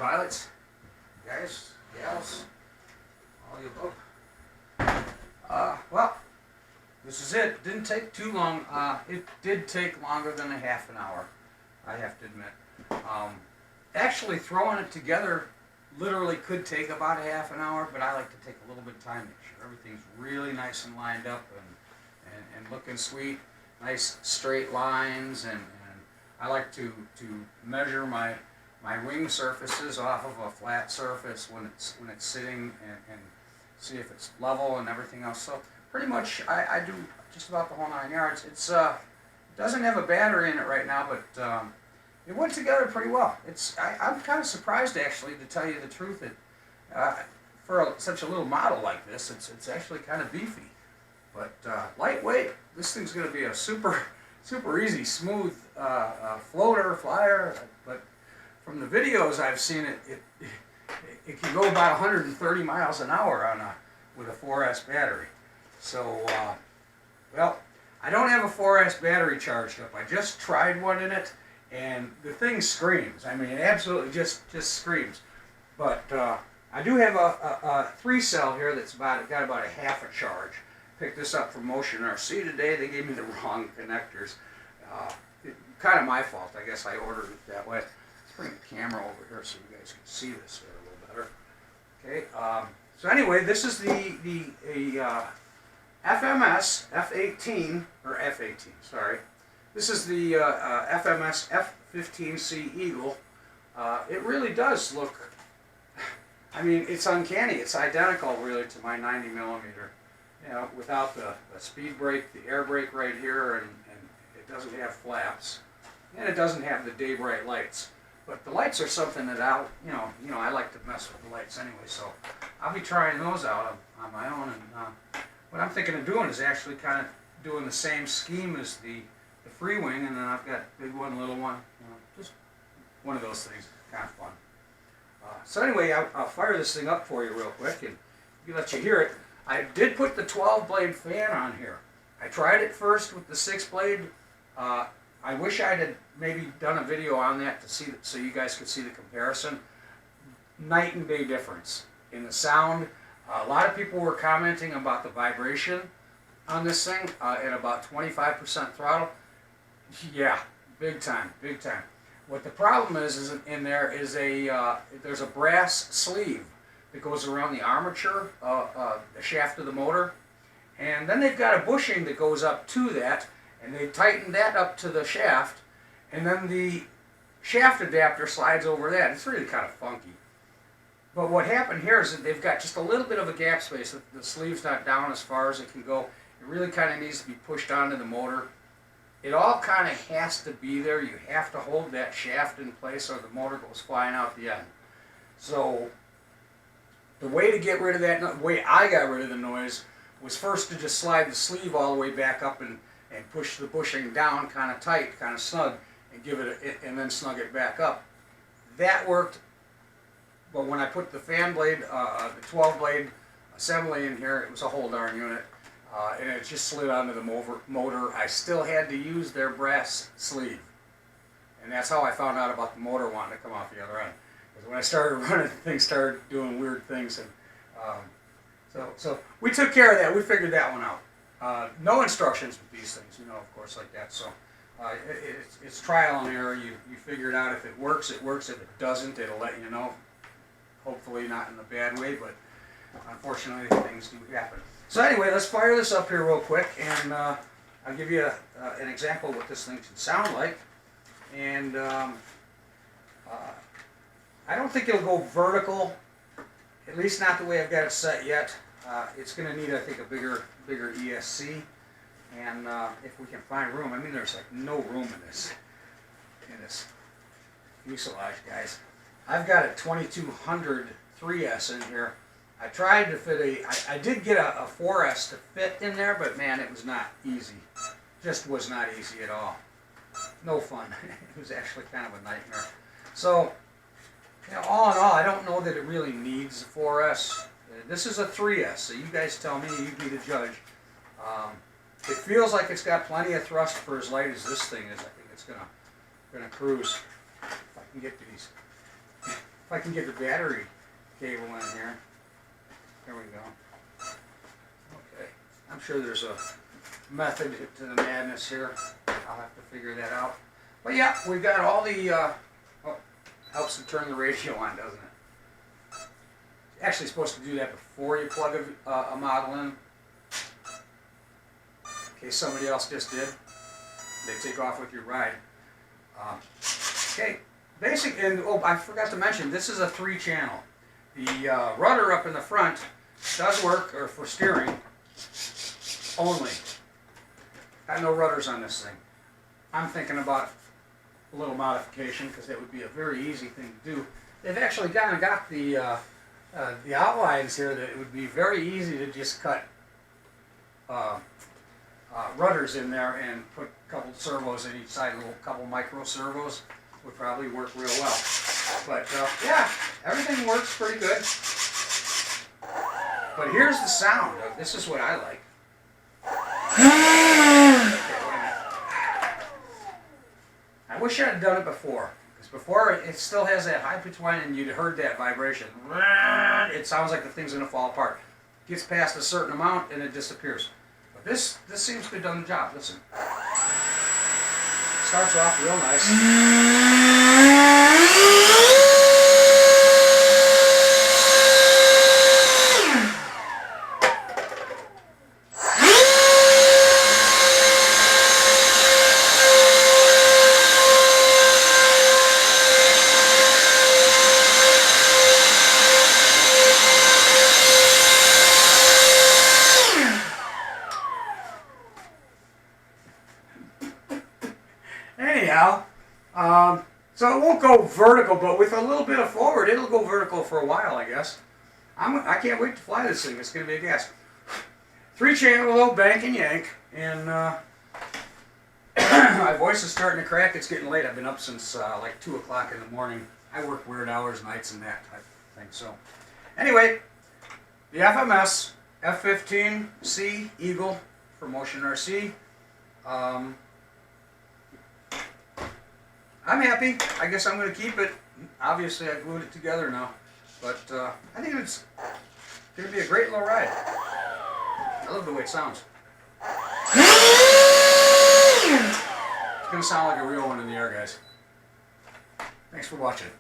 pilots, guys, gals, all the above. Well, this is it. It didn't take too long. It did take longer than a half an hour, I have to admit. Actually, throwing it together literally could take about a half an hour, but I like to take a little bit of time to make sure everything's really nice and lined up and looking sweet. Nice straight lines, and I like to measure my wing surfaces off of a flat surface when it's sitting and see if it's level and everything else. So pretty much I do just about the whole 9 yards. It doesn't have a battery in it right now, but it went together pretty well. I'm kind of surprised, actually, to tell you the truth, that for such a little model like this, it's actually kind of beefy. But lightweight. This thing's going to be a super easy, smooth floater, flyer. But from the videos I've seen, it can go about 130 miles an hour with a 4S battery. So, well, I don't have a 4S battery charged up. I just tried one in it, and the thing screams. I mean, it absolutely just screams. But I do have a 3-cell here that's got about a half a charge. Picked this up from Motion RC today. They gave me the wrong connectors. Kind of my fault. I guess I ordered it that way. Let's bring the camera over here so you guys can see this here a little better. Okay. So anyway, this is the FMS F-18 or F-18. Sorry. This is the FMS F-15c Eagle. It really does look. I mean, it's uncanny. It's identical, really, to my 90mm. You know, without the speed brake, the air brake right here, and it doesn't have flaps, and it doesn't have the day bright lights. But the lights are something that I like to mess with the lights anyway, so I'll be trying those out on my own. And what I'm thinking of doing is actually kind of doing the same scheme as the free wing, and then I've got big one, little one, just one of those things. Kind of fun. So anyway, I'll fire this thing up for you real quick and let you hear it. I did put the 12-blade fan on here. I tried it first with the 6-blade. I wish I had maybe done a video on that to see so you guys could see the comparison. Night and day difference in the sound. A lot of people were commenting about the vibration on this thing at about 25% throttle. Yeah, big time, big time. What the problem is in there is there's a brass sleeve that goes around the armature, the shaft of the motor, and then they've got a bushing that goes up to that, and they tighten that up to the shaft, and then the shaft adapter slides over that. It's really kind of funky. But what happened here is that they've got just a little bit of a gap space. The sleeve's not down as far as it can go. It really kind of needs to be pushed onto the motor. It all kind of has to be there. You have to hold that shaft in place or the motor goes flying out the end. So the way to get rid of that, the way I got rid of the noise, was first to just slide the sleeve all the way back up and push the bushing down kind of tight, kind of snug, and and then snug it back up. That worked, but when I put the fan blade, the 12-blade assembly in here, it was a whole darn unit, and it just slid onto the motor. I still had to use their brass sleeve, and that's how I found out about the motor wanting to come off the other end. When I started running, things started doing weird things, and so we took care of that. We figured that one out. No instructions with these things, of course, like that. So it's trial and error. You figure it out. If it works, it works. If it doesn't, it'll let you know. Hopefully not in a bad way, but unfortunately things do happen. So anyway, let's fire this up here real quick, and I'll give you an example of what this thing should sound like. And I don't think it'll go vertical, at least not the way I've got it set yet. It's going to need, I think, a bigger ESC, and if we can find room. I mean, there's like no room in this fuselage, guys. I've got a 2200 3S in here. I tried to fit I did get a 4S to fit in there, but man, it was not easy. Just was not easy at all. No fun. It was actually kind of a nightmare. So, all in all, I don't know that it really needs a 4S. This is a 3S, so you guys tell me, you be the judge. It feels like it's got plenty of thrust for as light as this thing is. I think it's gonna cruise. If I can get to these If I can get the battery cable in here. There we go. Okay. I'm sure there's a method to the madness here. I'll have to figure that out. But yeah, we've got all the, oh, helps to turn the radio on, doesn't it? It's actually supposed to do that before you plug a model in. In case somebody else just did. They take off with your ride. Okay, basic, and oh, I forgot to mention, this is a 3-channel. The rudder up in the front does work, or for steering only. Got no rudders on this thing. I'm thinking about a little modification because that would be a very easy thing to do. They've actually got the outlines here that it would be very easy to just cut rudders in there and put a couple servos in each side, a couple micro servos would probably work real well. But yeah, everything works pretty good. But here's the sound. This is what I like. I wish I had done it before, because before it still has that high pitch whine and you'd heard that vibration. It sounds like the thing's going to fall apart. Gets past a certain amount and it disappears. But this seems to have done the job. Listen. Starts off real nice. Anyhow, so it won't go vertical, but with a little bit of forward, it'll go vertical for a while, I guess. I can't wait to fly this thing. It's going to be a gas. 3-channel, though, bank and yank, and my voice is starting to crack. It's getting late. I've been up since like 2 o'clock in the morning. I work weird hours, nights, and that type of thing. So, anyway, the FMS F-15c Eagle for Motion RC. I'm happy. I guess I'm going to keep it. Obviously, I glued it together now. But I think it's going to be a great little ride. I love the way it sounds. It's going to sound like a real one in the air, guys. Thanks for watching.